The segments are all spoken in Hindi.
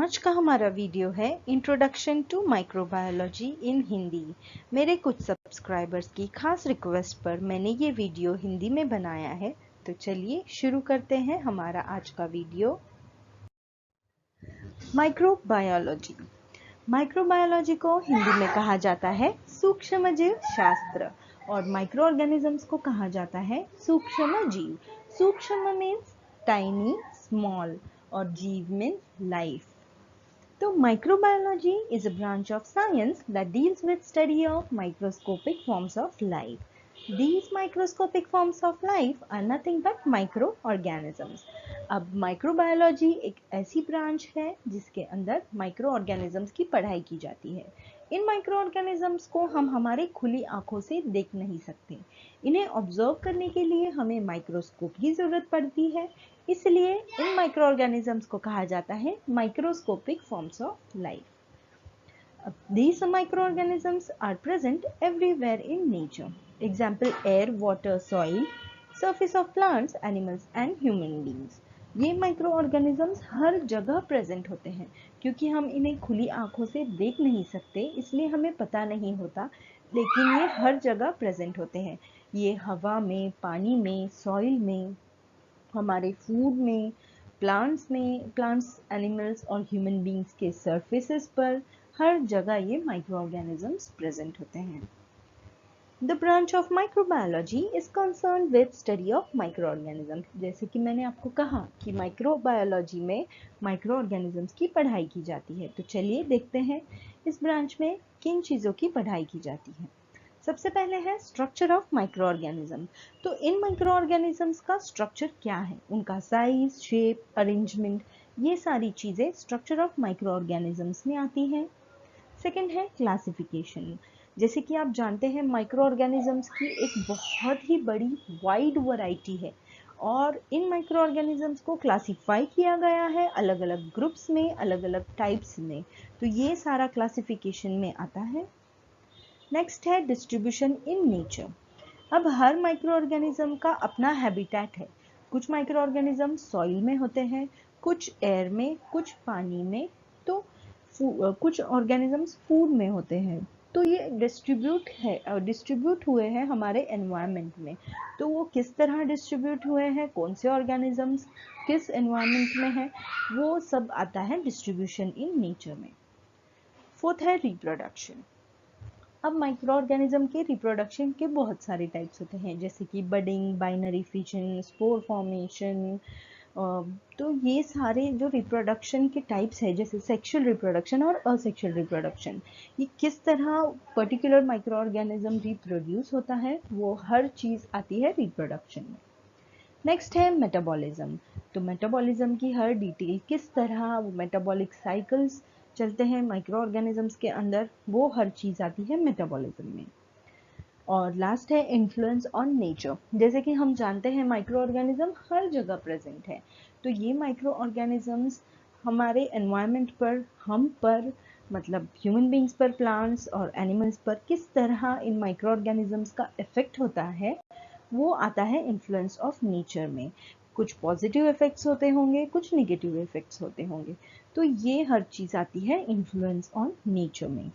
आज का हमारा वीडियो है इंट्रोडक्शन टू माइक्रोबायोलॉजी इन हिंदी। मेरे कुछ सब्सक्राइबर्स की खास रिक्वेस्ट पर मैंने ये वीडियो हिंदी में बनाया है, तो चलिए शुरू करते हैं हमारा आज का वीडियो। माइक्रोबायोलॉजी। माइक्रोबायोलॉजी को हिंदी में कहा जाता है सूक्ष्मजीव शास्त्र और माइक्रो ऑर्गेनिजम्स को कहा जाता है सूक्ष्म जीव। सूक्ष्म मीन्स टाइनी, स्मॉल और जीव means life. So microbiology is a branch of science that deals with study of microscopic forms of life. These microscopic forms of life are nothing but microorganisms. अब माइक्रोबायोलॉजी एक ऐसी ब्रांच है जिसके अंदर माइक्रो ऑर्गेनिजम्स की पढ़ाई की जाती है। इन माइक्रो ऑर्गेनिजम्स को हम हमारे खुली आंखों से देख नहीं सकते। इन्हें ऑब्जर्व करने के लिए हमें माइक्रोस्कोप की जरूरत पड़ती है, इसलिए इन माइक्रो ऑर्गेनिजम्स को कहा जाता है microscopic forms of life. These microorganisms are present everywhere in nature. Example: air, water, soil, surface of plants, animals and human beings. ये माइक्रो ऑर्गेनिजम्स हर जगह प्रेजेंट होते हैं। क्योंकि हम इन्हें खुली आंखों से देख नहीं सकते, इसलिए हमें पता नहीं होता, लेकिन ये हर जगह प्रेजेंट होते हैं। ये हवा में, पानी में, सॉइल में, हमारे फूड में, प्लांट्स, एनिमल्स और ह्यूमन बींग्स के सरफेसेस पर, हर जगह ये माइक्रो ऑर्गेनिजम्स प्रेजेंट होते हैं। The branch of microbiology is concerned with study of micro organisms. जैसे कि मैंने आपको कहा कि माइक्रोबायोलॉजी में माइक्रो ऑर्गेनिजम्स की पढ़ाई की जाती है, तो चलिए देखते हैं इस ब्रांच में किन चीज़ों की पढ़ाई की जाती है। सबसे पहले है स्ट्रक्चर ऑफ माइक्रो ऑर्गेनिज्म। तो इन माइक्रो ऑर्गेनिजम्स का स्ट्रक्चर क्या है, उनका साइज, शेप, अरेंजमेंट, ये सारी चीजें स्ट्रक्चर ऑफ माइक्रो ऑर्गेनिजम्स में आती हैं। सेकंड है क्लासिफिकेशन। जैसे कि आप जानते हैं माइक्रो ऑर्गेनिजम्स की एक बहुत ही बड़ी वाइड वैरायटी है और इन माइक्रो ऑर्गेनिजम्स को क्लासिफाई किया गया है अलग अलग ग्रुप्स में, अलग अलग टाइप्स में। तो ये सारा क्लासिफिकेशन में आता है। नेक्स्ट है डिस्ट्रीब्यूशन इन नेचर। अब हर माइक्रो ऑर्गेनिज्म का अपना हैबिटेट है। कुछ माइक्रो ऑर्गेनिज्म सॉइल में होते हैं, कुछ एयर में, कुछ पानी में, तो कुछ ऑर्गेनिजम्स फूड में होते हैं। तो ये डिस्ट्रीब्यूट हुए हैं हमारे एनवायरनमेंट में। तो वो किस तरह डिस्ट्रीब्यूट हुए हैं, कौन से ऑर्गेनिजम्स किस एनवायरनमेंट में है, वो सब आता है डिस्ट्रीब्यूशन इन नेचर में। फोर्थ है रिप्रोडक्शन। अब माइक्रो ऑर्गेनिज्म के रिप्रोडक्शन के बहुत सारे टाइप्स होते हैं, जैसे कि budding, binary fission, spore formation. तो ये सारे जो रिप्रोडक्शन के टाइप्स है, जैसे सेक्सुअल रिप्रोडक्शन और असेक्सुअल रिप्रोडक्शन, ये किस तरह पर्टिकुलर माइक्रो ऑर्गेनिज्म रिप्रोड्यूस होता है, वो हर चीज़ आती है रिप्रोडक्शन में। नेक्स्ट है मेटाबॉलिज्म। तो मेटाबॉलिज्म की हर डिटेल, किस तरह वो मेटाबॉलिक साइकिल्स चलते हैं माइक्रो ऑर्गेनिजम्स के अंदर, वो हर चीज़ आती है मेटाबॉलिज्म में। और लास्ट है इन्फ्लुएंस ऑन नेचर। जैसे कि हम जानते हैं माइक्रो ऑर्गेनिज्म हर जगह प्रेजेंट है, तो ये माइक्रो ऑर्गेनिजम्स हमारे एनवायरनमेंट पर, हम पर, मतलब ह्यूमन बींग्स पर, प्लांट्स और एनिमल्स पर किस तरह इन माइक्रो ऑर्गेनिजम्स का इफेक्ट होता है, वो आता है इन्फ्लुएंस ऑफ नेचर में। कुछ पॉजिटिव इफेक्ट्स होते होंगे, कुछ नेगेटिव इफेक्ट्स होते होंगे, तो ये हर चीज आती है इन्फ्लुएंस ऑन नेचर में।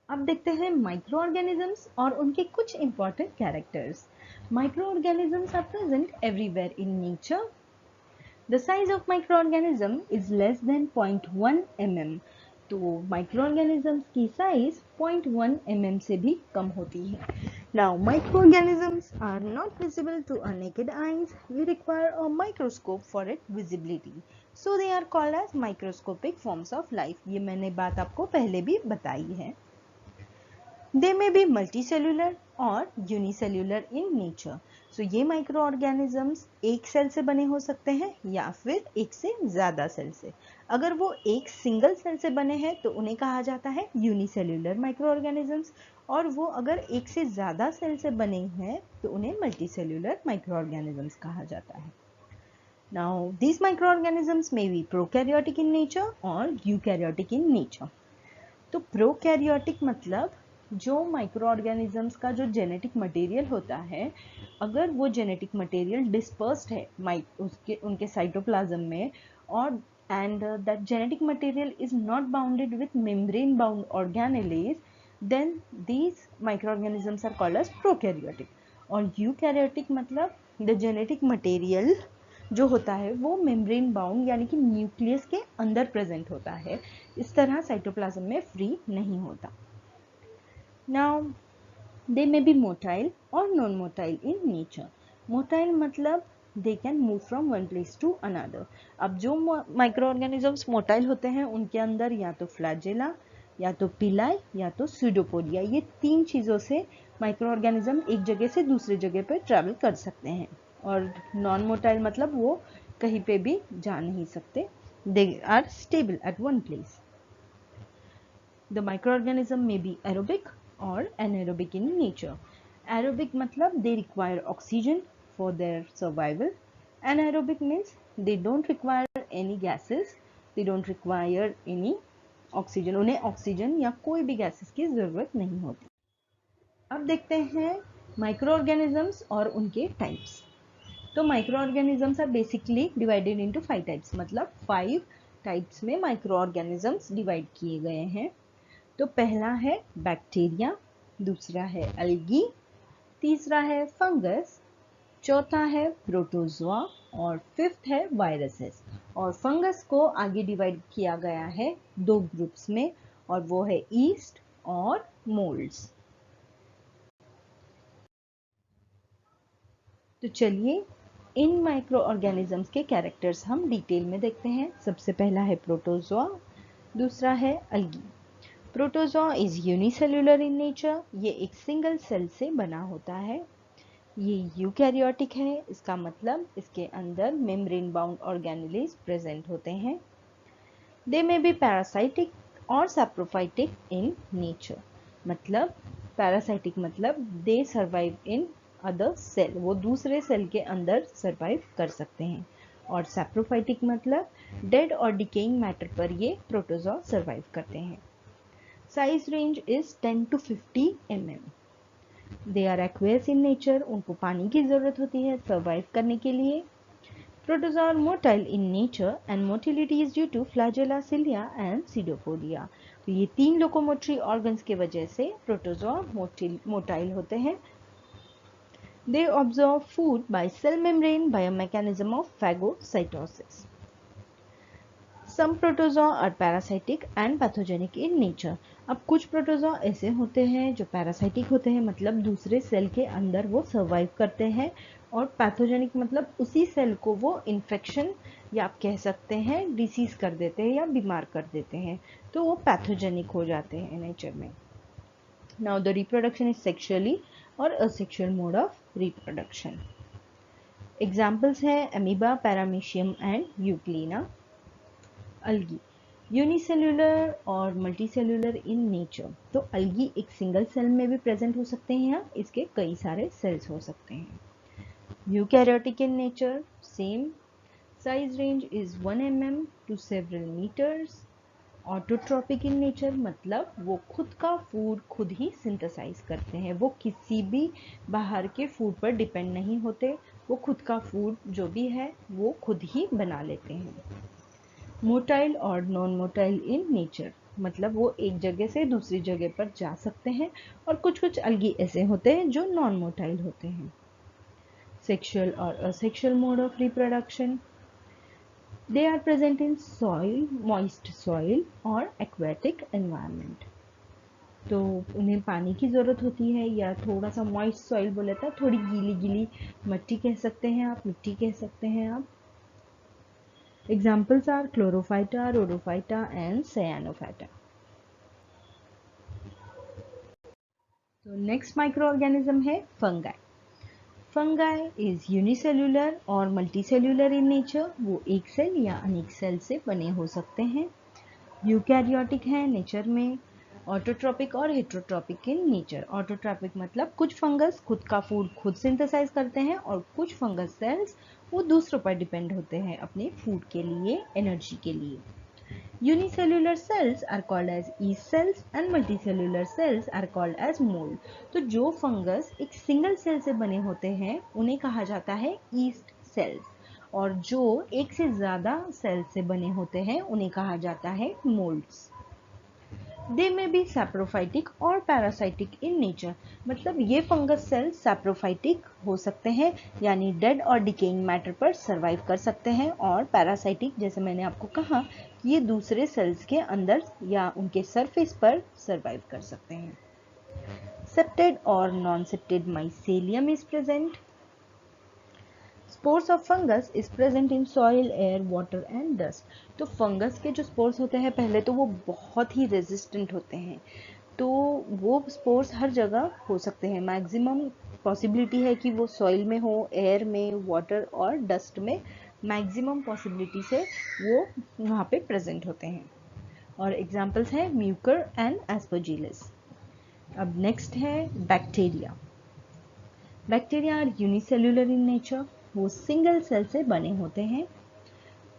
अब देखते हैं माइक्रो ऑर्गेनिजम्स और उनके कुछ important characters. Micro organisms are present everywhere in nature. The size of micro organism is less than 0.1 mm। तो माइक्रो ऑर्गेनिजम्स की साइज 0.1 mm से भी कम होती है। Now, microorganisms are not visible to our naked eyes. We require a microscope for its visibility. So they are called as microscopic forms of life. ये मैंने बात आपको पहले भी बताई है। They may be multicellular और unicellular in nature. So ये microorganisms एक सेल से बने हो सकते हैं या फिर एक से ज़्यादा सेल से। अगर वो एक सिंगल सेल से बने हैं तो उन्हें कहा जाता है यूनिसेल्यूलर माइक्रोऑर्गेनिजम्स, और वो अगर एक से ज़्यादा सेल से बने हैं तो उन्हें मल्टीसेल्यूलर माइक्रोऑर्गेनिजम्स कहा जाता है। Now, these microorganisms may be prokaryotic in nature और eukaryotic in nature. तो प्रोकैरियोटिक मतलब जो माइक्रो ऑर्गेनिजम्स का जो जेनेटिक मटेरियल होता है, अगर वो जेनेटिक मटेरियल डिस्पर्स्ड है उनके साइटोप्लाज्म में और and that genetic material is not bounded with membrane bound organelles, then these microorganisms are called as prokaryotic. और यूकैरियोटिक मतलब the genetic material जो होता है वो मेम्ब्रेन बाउंड यानी कि न्यूक्लियस के अंदर प्रेजेंट होता है, इस तरह साइटोप्लाज्म में फ्री नहीं होता. Now they may be motile और non motile in nature. Motile मतलब they can move from one place to another. अब जो माइक्रो ऑर्गेनिजम्स मोटाइल होते हैं उनके अंदर या तो फ्लैजेला, या तो पिलाई, या तो स्यूडोपोडिया, ये 3 चीज़ों से माइक्रो ऑर्गेनिज्म एक जगह से दूसरी जगह पर ट्रैवल कर सकते हैं. और नॉन मोटाइल मतलब वो कहीं पे भी जा नहीं सकते. They are stable at one place. The micro organism may be aerobic और एनारोबिक इन नेचर. एरोबिक मतलब दे require oxygen for their survival. Anaerobic means they don't require any gases, they don't require any oxygen. उन्हें ऑक्सीजन या कोई भी गैसेस की जरूरत नहीं होती. अब देखते हैं माइक्रो ऑर्गेनिजम्स और उनके टाइप्स. तो micro organisms are basically divided into 5 types, मतलब 5 टाइप्स में माइक्रो ऑर्गेनिजम्स डिवाइड किए गए हैं. तो पहला है बैक्टीरिया, दूसरा है अल्गी, तीसरा है फंगस, चौथा है प्रोटोजोआ और फिफ्थ है वायरसेस. और फंगस को आगे डिवाइड किया गया है 2 ग्रुप्स में, और वो है ईस्ट और मोल्ड्स. तो चलिए इन माइक्रो ऑर्गेनिजम्स के कैरेक्टर्स हम डिटेल में देखते हैं. सबसे पहला है प्रोटोजोआ, दूसरा है algae. Protozoa is unicellular in nature. ये एक सिंगल सेल से बना होता है. ये यूकैरियोटिक है, इसका मतलब इसके अंदर मेम्ब्रेन बाउंड ऑर्गेनेल्स प्रेजेंट होते हैं. दे मे बी पैरासाइटिक और सैप्रोफाइटिक इन नेचर. मतलब पैरासाइटिक मतलब they survive in other cell, वो दूसरे सेल के अंदर सर्वाइव कर सकते हैं. और सैप्रोफाइटिक मतलब डेड और डिकेइंग मैटर पर ये प्रोटोजोआ सर्वाइव करते हैं. Size range is 10 to 50 mm. They are aqueous in nature. उनको पानी की जरूरत होती है सर्वाइव करने के लिए. Protozoa are motile in nature and motility is due to flagella, cilia and pseudopodia. तो ये 3 लोकोमोटरी ऑर्गन्स की वजह से प्रोटोजोआ मोटाइल होते हैं. They absorb food by cell membrane by a mechanism of phagocytosis. Some protozoa are parasitic and pathogenic in nature. अब कुछ प्रोटोजोआ ऐसे होते हैं जो पैरासाइटिक होते हैं, मतलब दूसरे सेल के अंदर वो सर्वाइव करते हैं. और पैथोजेनिक मतलब उसी सेल को वो इन्फेक्शन या आप कह सकते हैं डिसीज कर देते हैं या बीमार कर देते हैं, तो वो पैथोजेनिक हो जाते हैं नेचर में. Now the reproduction is sexually or asexual mode of reproduction. Examples है amoeba, paramecium and euglena. Algae unicellular और मल्टीसेल्युलर इन नेचर. तो अल्गी एक सिंगल सेल में भी प्रेजेंट हो सकते हैं या इसके कई सारे सेल्स हो सकते हैं. Eukaryotic in nature, same. Size range is 1 mm to several meters. Autotrophic in nature मतलब वो खुद का फूड खुद ही सिंथेसाइज करते हैं, वो किसी भी बाहर के फूड पर डिपेंड नहीं होते, वो खुद का फूड जो भी है वो खुद ही बना लेते हैं. मोटाइल और नॉन मोटाइल इन नेचर मतलब वो एक जगह से दूसरी जगह पर जा सकते हैं. और कुछ कुछ अलगी ऐसे होते हैं जो नॉन मोटाइल होते हैं. सेक्सुअल और asexual mode of reproduction. They are present in soil, moist soil और aquatic environment. तो उन्हें पानी की ज़रूरत होती है या थोड़ा सा moist soil बोले तो थोड़ी गीली गीली मट्टी कह सकते हैं आप, मिट्टी कह सकते हैं आप. Examples are Chlorophyta, Rhodophyta and Cyanophyta. तो next microorganism है fungi. फंगाई इज यूनिसेल्युलर और मल्टीसेल्युलर इन नेचर. वो एक सेल या अनेक सेल से बने हो सकते हैं. यूकैरियोटिक है नेचर में. ऑटोट्रॉपिक और हेट्रोट्रॉपिक इन नेचर. ऑटोट्रॉपिक मतलब कुछ फंगस खुद का फूड खुद सिंथेसाइज करते हैं और कुछ फंगस सेल्स वो दूसरों पर डिपेंड होते हैं अपने फूड के लिए, एनर्जी के लिए. Unicellular cells are called as yeast cells and multicellular cells are called as mold. तो जो फंगस एक सिंगल सेल से बने होते हैं उन्हें कहा जाता है yeast cells और जो एक से ज़्यादा सेल से बने होते हैं उन्हें कहा जाता है मोल्ड्स। दे में बी सैप्रोफाइटिक और पैरासाइटिक इन नेचर, मतलब ये फंगस सेल सैप्रोफाइटिक हो सकते हैं यानी डेड और डिकेइंग मैटर पर सरवाइव कर सकते हैं, और पैरासाइटिक जैसे मैंने आपको कहा ये दूसरे सेल्स के अंदर या उनके सरफेस पर सरवाइव कर सकते हैं। सेप्टेड और non septate mycelium is present. Spores of fungus is present in soil, air, water and dust. तो फंगस के जो स्पोर्स होते हैं पहले तो वो बहुत ही रेजिस्टेंट होते हैं, तो वो स्पोर्स हर जगह हो सकते हैं। मैक्सिमम पॉसिबिलिटी है कि वो सॉइल में हो, एयर में, वाटर और डस्ट में मैक्सिमम पॉसिबिलिटी से वो वहाँ पे प्रेजेंट होते हैं। और एग्जांपल्स हैं म्यूकर एंड एस्परजिलस। अब नेक्स्ट है bacteria. Bacteria are unicellular in nature, वो सिंगल सेल से बने होते हैं।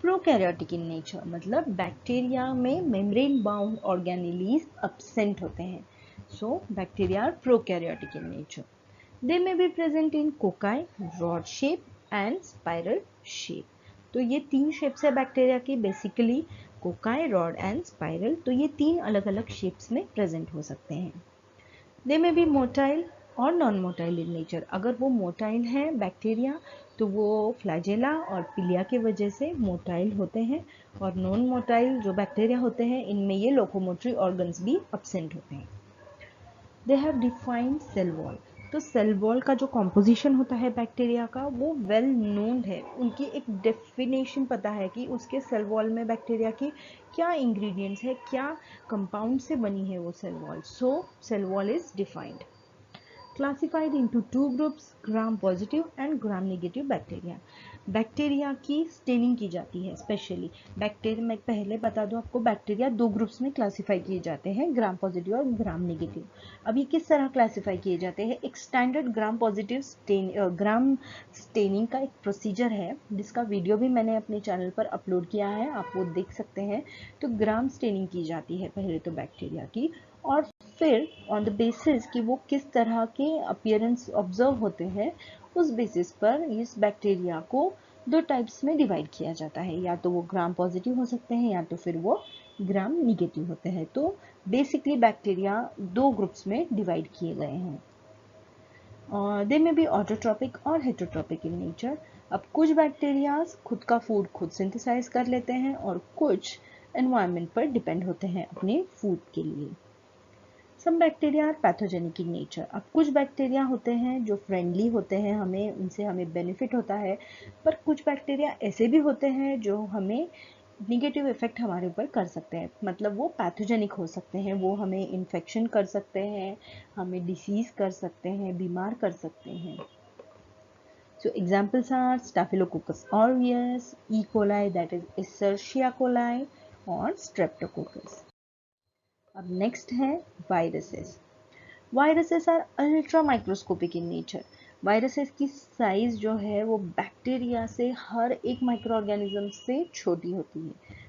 प्रोकैरियोटिक इन नेचर, मतलब बैक्टीरिया में मेम्ब्रेन बाउंड ऑर्गेनेलीज एब्सेंट होते हैं। So bacteria are prokaryotic in nature. They may be present in cocci, rod shape and spiral shape. तो ये तीन शेप्स है बैक्टीरिया की basically, cocci, rod and spiral. तो ये तीन अलग अलग शेप्स में प्रेजेंट हो सकते हैं। दे मे बी मोटाइल और नॉन मोटाइल इन नेचर। अगर वो मोटाइल है बैक्टीरिया तो वो फ्लैजेला और पिलिया की वजह से मोटाइल होते हैं, और नॉन मोटाइल जो बैक्टीरिया होते हैं इनमें ये लोकोमोटरी ऑर्गन्स भी एब्सेंट होते हैं। They have defined cell wall. तो सेल वॉल का जो कॉम्पोजिशन होता है बैक्टीरिया का वो वेल नोन है, उनकी एक डेफिनेशन पता है कि उसके सेल वॉल में बैक्टीरिया की क्या इंग्रेडिएंट्स है, क्या कंपाउंड से बनी है वो cell wall. So cell wall is defined. Classified into two groups, gram positive and gram negative bacteria. Bacteria की स्टेनिंग की जाती है स्पेशली। बैक्टीरिया मैं पहले बता दूं आपको, बैक्टीरिया दो ग्रुप्स में क्लासिफाई किए जाते हैं, ग्राम पॉजिटिव और ग्राम नेगेटिव। अब ये किस तरह क्लासिफाई किए जाते हैं? एक standard gram positive gram staining का एक प्रोसीजर है जिसका वीडियो भी मैंने अपने चैनल पर अपलोड किया है, आप वो देख सकते हैं। तो ग्राम स्टेनिंग की जाती है पहले तो बैक्टीरिया की, और फिर ऑन द बेसिस कि वो किस तरह के अपीयरेंस ऑब्जर्व होते हैं उस बेसिस पर इस बैक्टीरिया को दो टाइप्स में डिवाइड किया जाता है, या तो वो ग्राम पॉजिटिव हो सकते हैं या तो फिर वो ग्राम निगेटिव होते हैं। तो बेसिकली बैक्टीरिया दो ग्रुप्स में डिवाइड किए गए हैं। दे में बी ऑटोट्रॉपिक और हेटरोट्रॉपिक इन नेचर। अब कुछ बैक्टीरियाज खुद का फूड खुद सिंथेसाइज कर लेते हैं और कुछ एनवायरनमेंट पर डिपेंड होते हैं अपने फूड के लिए। Some bacteria are pathogenic in nature. अब कुछ बैक्टीरिया होते हैं जो फ्रेंडली होते हैं, हमें उनसे हमें बेनिफिट होता है, पर कुछ बैक्टीरिया ऐसे भी होते हैं जो हमें निगेटिव इफेक्ट हमारे ऊपर कर सकते हैं, मतलब वो पैथोजेनिक हो सकते हैं, वो हमें इन्फेक्शन कर सकते हैं, हमें डिसीज कर सकते हैं, बीमार कर सकते हैं। So examples are Staphylococcus aureus, E. coli that is Escherichia coli और Streptococcus। अब नेक्स्ट है viruses. Viruses are ultra microscopic in nature. Viruses की साइज जो है वो बैक्टीरिया से हर एक माइक्रो ऑर्गेनिज्म से छोटी होती है।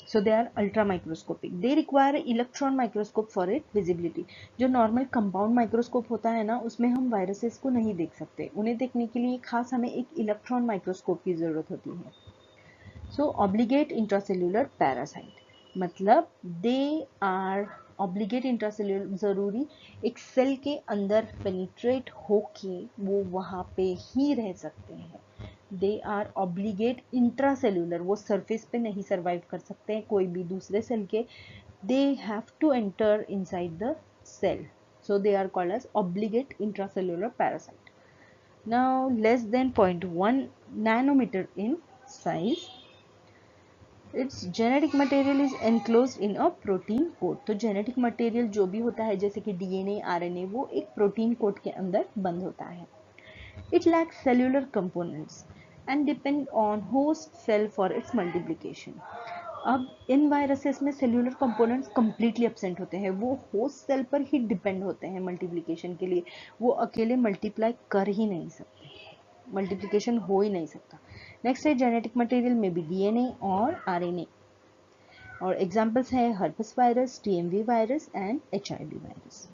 So they are ultra microscopic. They require electron microscope for it visibility. जो नॉर्मल कंपाउंड माइक्रोस्कोप होता है ना उसमें हम वायरसेस को नहीं देख सकते, उन्हें देखने के लिए खास हमें एक इलेक्ट्रॉन माइक्रोस्कोप की जरूरत होती है। सो ऑब्लिगेट इंट्रासेल्यूलर पैरासाइट, मतलब दे आर ऑब्लिगेट इंट्रासेल्यूलर, जरूरी एक सेल के अंदर पेनिट्रेट होके वो वहाँ पे ही रह सकते हैं। दे आर ऑब्लिगेट इंट्रासेल्यूलर, वो सरफेस पे नहीं सरवाइव कर सकते हैं कोई भी दूसरे सेल के, they have to enter inside the cell, so they are called as obligate intracellular parasite. Now less than 0.1 nanometer in size, its genetic material is enclosed in a protein coat. तो जेनेटिक मटेरियल जो भी होता है जैसे कि डीएनए, आरएनए, वो एक प्रोटीन कोट के अंदर बंद होता है। It lacks cellular components and depend on host cell for its multiplication. अब इन वायरसेस में सेल्यूलर कंपोनेंट्स कंप्लीटली एब्सेंट होते हैं, वो होस्ट सेल पर ही डिपेंड होते हैं मल्टीप्लिकेशन के लिए, वो अकेले मल्टीप्लाई कर ही नहीं सकते, मल्टीप्लिकेशन हो ही नहीं सकता। नेक्स्ट है जेनेटिक मटेरियल में भी डीएनए और आरएनए, और एग्जांपल्स है herpes virus, TMV virus and HIV virus.